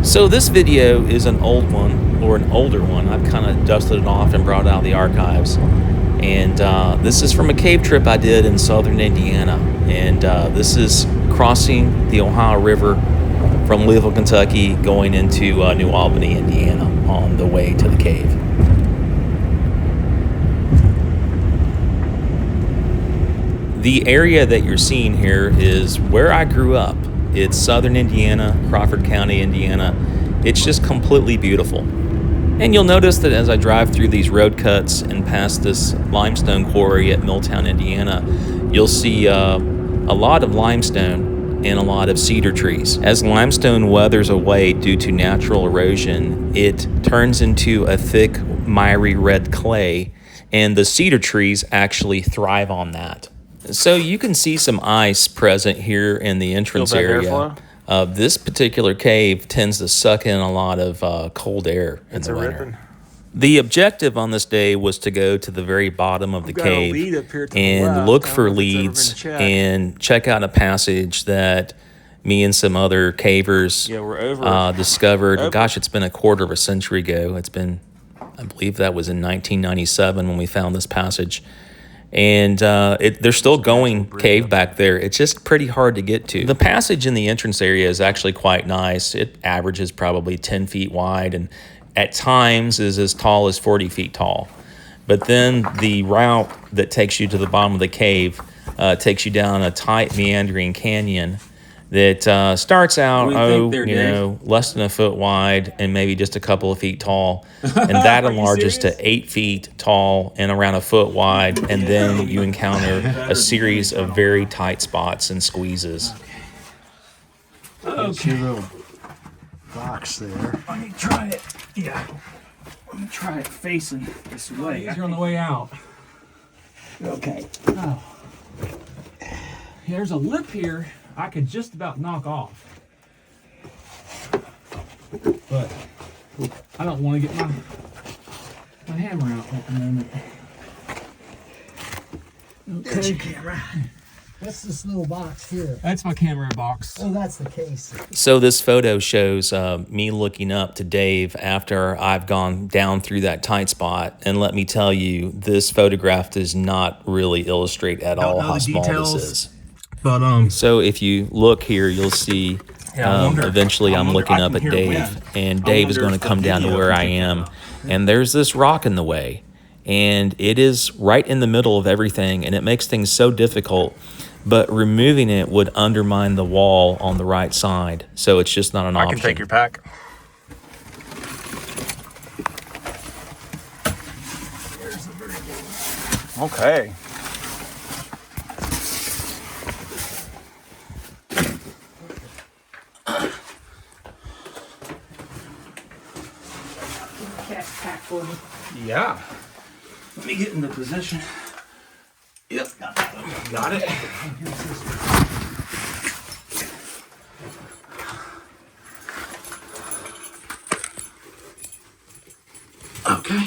So this video is an old one, or an older one. I've kind of dusted it off and brought it out of the archives. And this is from a cave trip I did in southern Indiana. And this is crossing the Ohio River from Louisville, Kentucky, going into New Albany, Indiana, on the way to the cave. The area that you're seeing here is where I grew up. It's southern Indiana, Crawford County, Indiana. It's just completely beautiful. And you'll notice that as I drive through these road cuts and past this limestone quarry at Milltown, Indiana, you'll see a lot of limestone and a lot of cedar trees. As limestone weathers away due to natural erosion, it turns into a thick, miry red clay, and the cedar trees actually thrive on that. So you can see some ice present here in the entrance area. This particular cave tends to suck in a lot of cold air in the winter. The objective on this day was to go to the very bottom of the cave and look for leads and check out a passage that me and some other cavers discovered. Gosh, it's been a quarter of a century ago. It's been, I believe that was in 1997 when we found this passage. And they're still going cave back there. It's just pretty hard to get to. The passage in the entrance area is actually quite nice. It averages probably 10 feet wide and at times is as tall as 40 feet tall. But then the route that takes you to the bottom of the cave takes you down a tight meandering canyon that starts out, less than a foot wide and maybe just a couple of feet tall. And that enlarges to 8 feet tall and around a foot wide. And then you encounter a series of very tight spots and squeezes. Okay. Your little box there. Let me try it. Yeah. Let me try it facing this way. You're on the way out. Okay. Oh. There's a lip here I could just about knock off, but I don't want to get my hammer out at the moment. There's your camera. What's this little box here? That's my camera box. Oh, that's the case. So this photo shows me looking up to Dave after I've gone down through that tight spot. And let me tell you, this photograph does not really illustrate at all how small this is. But So if you look here, you'll see eventually I'm looking up at Dave, and Dave is going to come down to where I am, and there's this rock in the way, and it is right in the middle of everything, and it makes things so difficult, but removing it would undermine the wall on the right side, so it's just not an option. I can take your pack. Okay. Yeah. let me get into position. Yep, got it. Okay.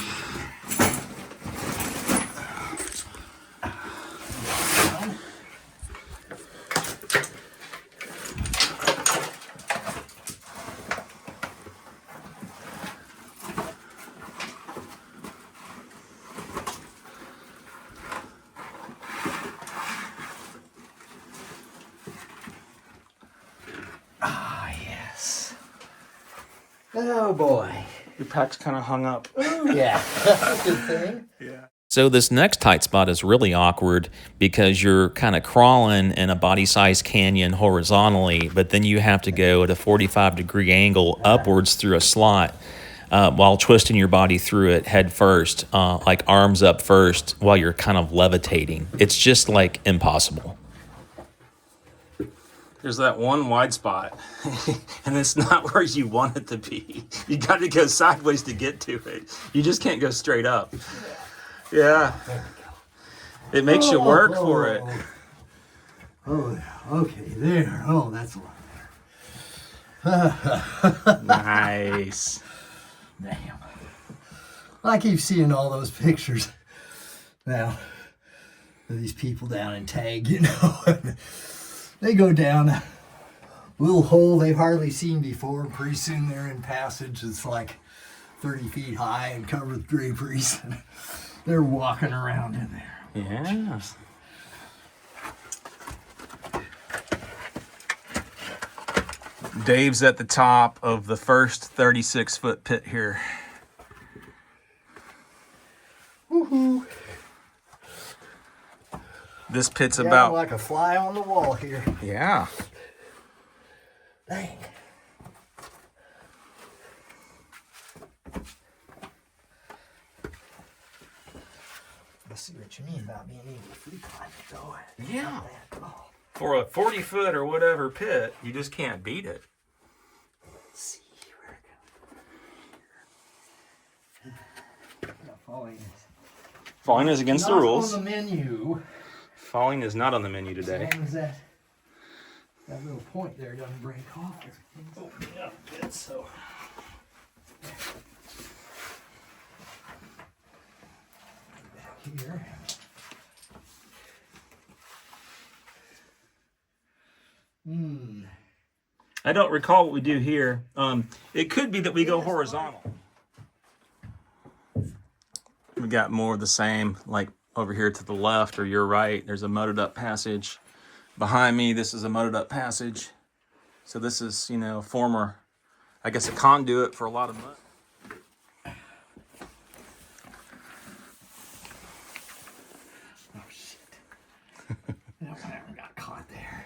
Oh boy. Your pack's kind of hung up. Yeah. That's a good thing. Yeah. So this next tight spot is really awkward because you're kind of crawling in a body-sized canyon horizontally, but then you have to go at a 45-degree angle upwards through a slot while twisting your body through it head first, like arms up first, while you're kind of levitating. It's just like impossible. There's that one wide spot, and it's not where you want it to be. You got to go sideways to get to it. You just can't go straight up. Yeah. It makes you work for it. Oh, okay, there. Oh, that's a lot. Nice. Damn. I keep seeing all those pictures now of these people down in Tag, you know. They go down little hole they've hardly seen before. And pretty soon they're in passage that's like 30 feet high and covered with draperies. They're walking around in there. Yeah. Dave's at the top of the first 36-foot pit here. Woohoo! This pit's Yeah, about... like a fly on the wall here. Yeah. Dang. I see what you mean about being able to free climb it though. Yeah. Oh, For a 40-foot or whatever pit, you just can't beat it. let's see where it goes. Falling Falling is against the rules. on the menu. Falling is not on the menu As today. long as that little point there doesn't break off. Everything's opening up a bit, so. Back here. I don't recall what we do here. It could be that we go horizontal. We got more of the same, like over here to the left or your right. There's a moated up passage. Behind me, this is a moated up passage. So this is, former, I guess, a conduit for a lot of mud. Oh shit. That one never got caught there.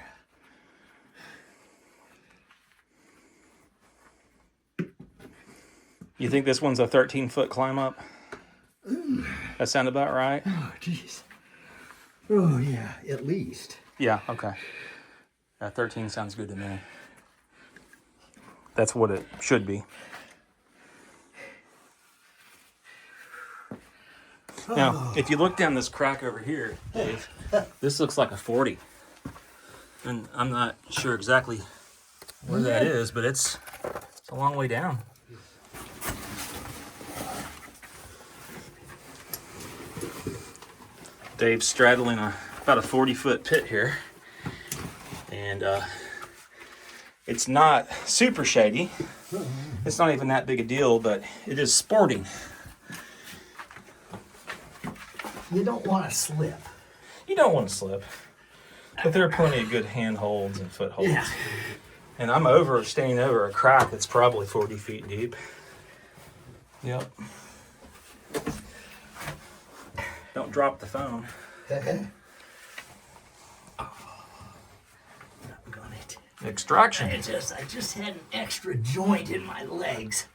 You think this one's a 13-foot climb up? That sound about right? Oh jeez. Oh yeah, at least. Yeah, okay. 13 sounds good to me. That's what it should be. Now, if you look down this crack over here, Dave, this looks like a 40. And I'm not sure exactly where that is, but it's a long way down. Dave's straddling about a 40-foot pit here. And it's not super shady. It's not even that big a deal, but it is sporting. You don't want to slip. You don't want to slip. But there are plenty of good handholds and footholds. Yeah. And I'm staying over a crack that's probably 40 feet deep. Yep. Don't drop the phone. Got it. Extraction. I just had an extra joint in my legs.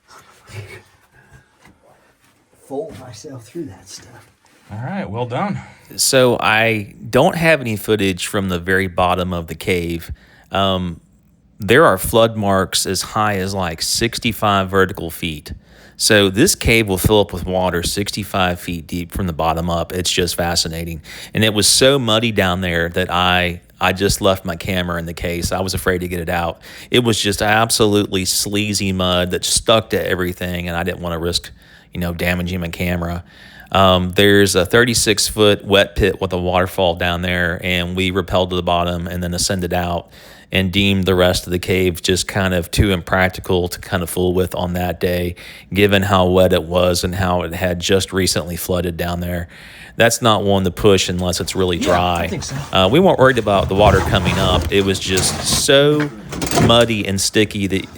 Fold myself through that stuff. All right, well done. So I don't have any footage from the very bottom of the cave. There are flood marks as high as like 65 vertical feet. So this cave will fill up with water 65 feet deep from the bottom up. It's just fascinating. And it was so muddy down there that I just left my camera in the case. I was afraid to get it out. It was just absolutely sleazy mud that stuck to everything, and I didn't want to risk, damaging my camera. There's a 36-foot wet pit with a waterfall down there, and we rappelled to the bottom and then ascended out and deemed the rest of the cave just kind of too impractical to kind of fool with on that day, given how wet it was and how it had just recently flooded down there. That's not one to push unless it's really dry. I think so. We weren't worried about the water coming up. It was just so muddy and sticky that,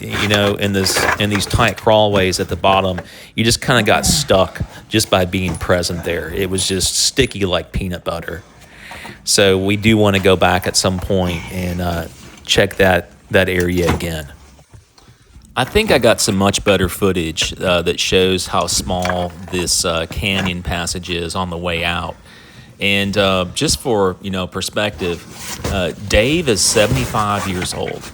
in these tight crawlways at the bottom, you just kind of got stuck just by being present there. It was just sticky like peanut butter. So we do want to go back at some point and check that area again. I think I got some much better footage that shows how small this canyon passage is on the way out. And just for perspective, Dave is 75 years old.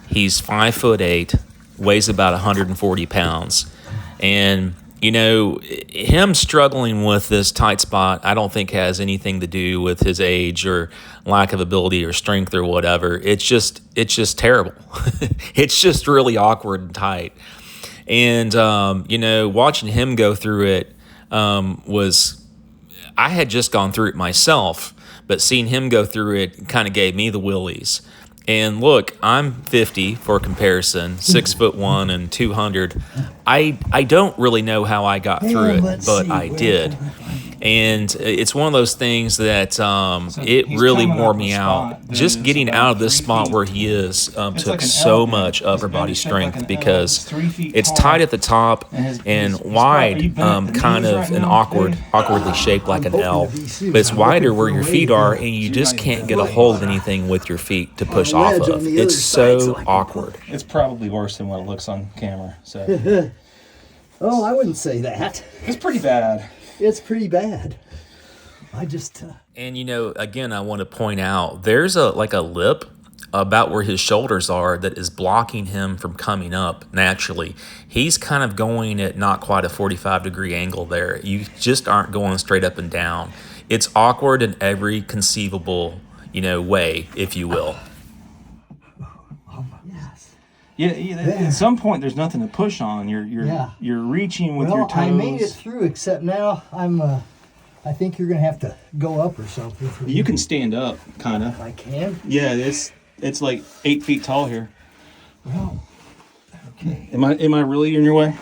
He's 5'8", weighs about 140 pounds, and him struggling with this tight spot, I don't think has anything to do with his age or lack of ability or strength or whatever. It's just terrible. It's just really awkward and tight. And, watching him go through it I had just gone through it myself, but seeing him go through it kind of gave me the willies. And look, I'm 50 for comparison, 6'1" and 200. I don't really know how I got through it, but I did. And it's one of those things that it he's really coming wore up me the out. spot that Just is getting about out of this 3 spot feet. where he is took like an so L much there. upper It's body been shaped like strength an L. because It's 3 feet it's tall. tight at the top And and he's wide, are you bent at the kind knees of right an now, awkward, Dave? awkwardly shaped like an hoping L. to be soon. But it's I'm wider looking where for a your way feet to are, go. and you You're just not can't even get a like hold of that. anything with your feet to On a push off ledge on of. the It's other side, so so I can- awkward. It's probably worse than what it looks on camera. So Oh, I wouldn't say that. it's pretty bad. It's pretty bad. I just, And again, I want to point out there's a lip about where his shoulders are that is blocking him from coming up naturally. He's kind of going at not quite a 45-degree angle there. You just aren't going straight up and down. It's awkward in every conceivable, way, if you will. yes. Yeah, at some point there's nothing to push on. Yeah. You're reaching with your Well, toes. I made it through, except now I think you're going to have to go up or something. For You me. can stand up, kind of. I can? Yeah, it's like 8 feet tall here. Well, okay. Am I really in your way?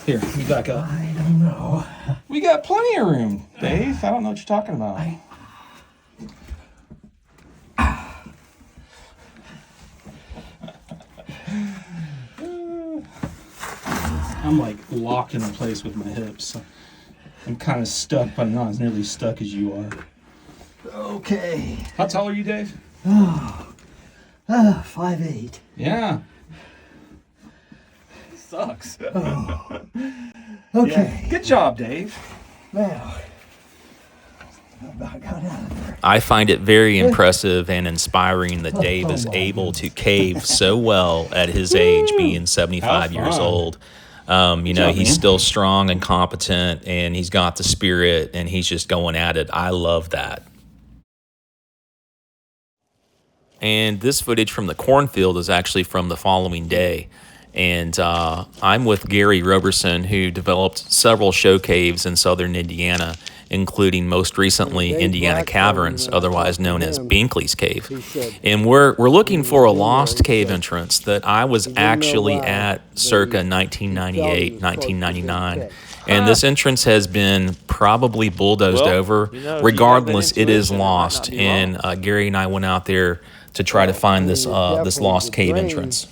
Here, you back up. I don't know. We got plenty of room, Dave. I don't know what you're talking about. I'm like locked in place with my hips. I'm kind of stuck, but not as nearly stuck as you are. Okay. How tall are you, Dave? 5'8". Yeah. Sucks. Okay. Good job, Dave. Now, I about got out of there. I find it very impressive and inspiring that Dave is my able to cave so well at his age, being 75 years fun. old. job, He's man. still strong and competent, and he's got the spirit, and he's just going at it. I love that. And this footage from the cornfield is actually from the following day. And I'm with Gary Roberson, who developed several show caves in southern Indiana, including most recently Indiana Caverns, otherwise known as Binkley's Cave. And we're looking for a lost cave entrance that I was actually at circa 1998, 1999. And this entrance has been probably bulldozed over. Regardless, it is lost. And Gary and I went out there to try to find this this lost cave entrance.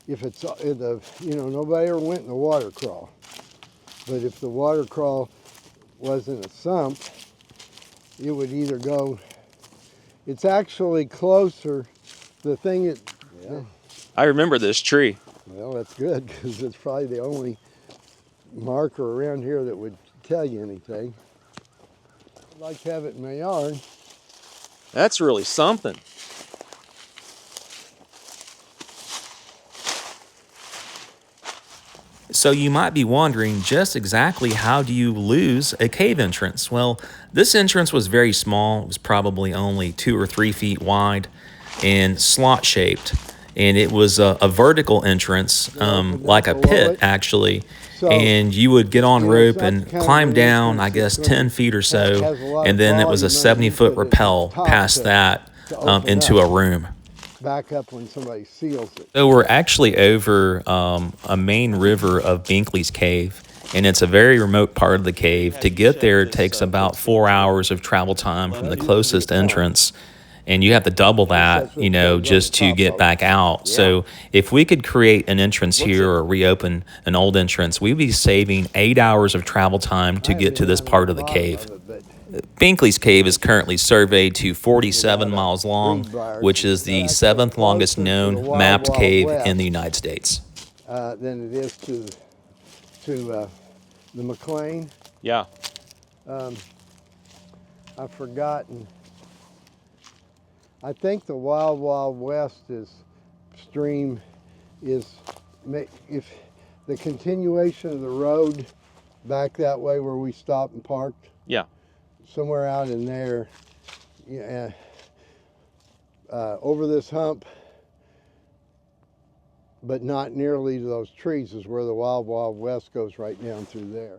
If it's in the, nobody ever went in the water crawl. But if the water crawl wasn't a sump, it would either go, it's actually closer, the thing that, I remember this tree. well, that's good, because it's probably the only marker around here that would tell you anything. I'd like to have it in my yard. That's really something. So you might be wondering just exactly how do you lose a cave entrance? Well, this entrance was very small. It was probably only 2 or 3 feet wide and slot shaped. And it was a vertical entrance, like a pit actually. And you would get on rope and climb down, I guess, 10 feet or so. And then it was a 70-foot rappel past that into a room. Back up when somebody seals it. So we're actually over a main river of Binkley's Cave, and it's a very remote part of the cave. To get there, it takes about 4 hours of travel time from the closest entrance, and you have to double that, just to get back out. So if we could create an entrance here or reopen an old entrance, we'd be saving 8 hours of travel time to get to this part of the cave. Binkley's Cave is currently surveyed to 47 miles long, which is the 7th longest known mapped cave in the United States. Than it is to the McLean. Yeah. I've forgotten. I think the Wild Wild West stream is, if the continuation of the road back that way where we stopped and parked. Yeah. Somewhere out in there, over this hump, but not nearly to those trees, is where the Wild Wild West goes right down through there.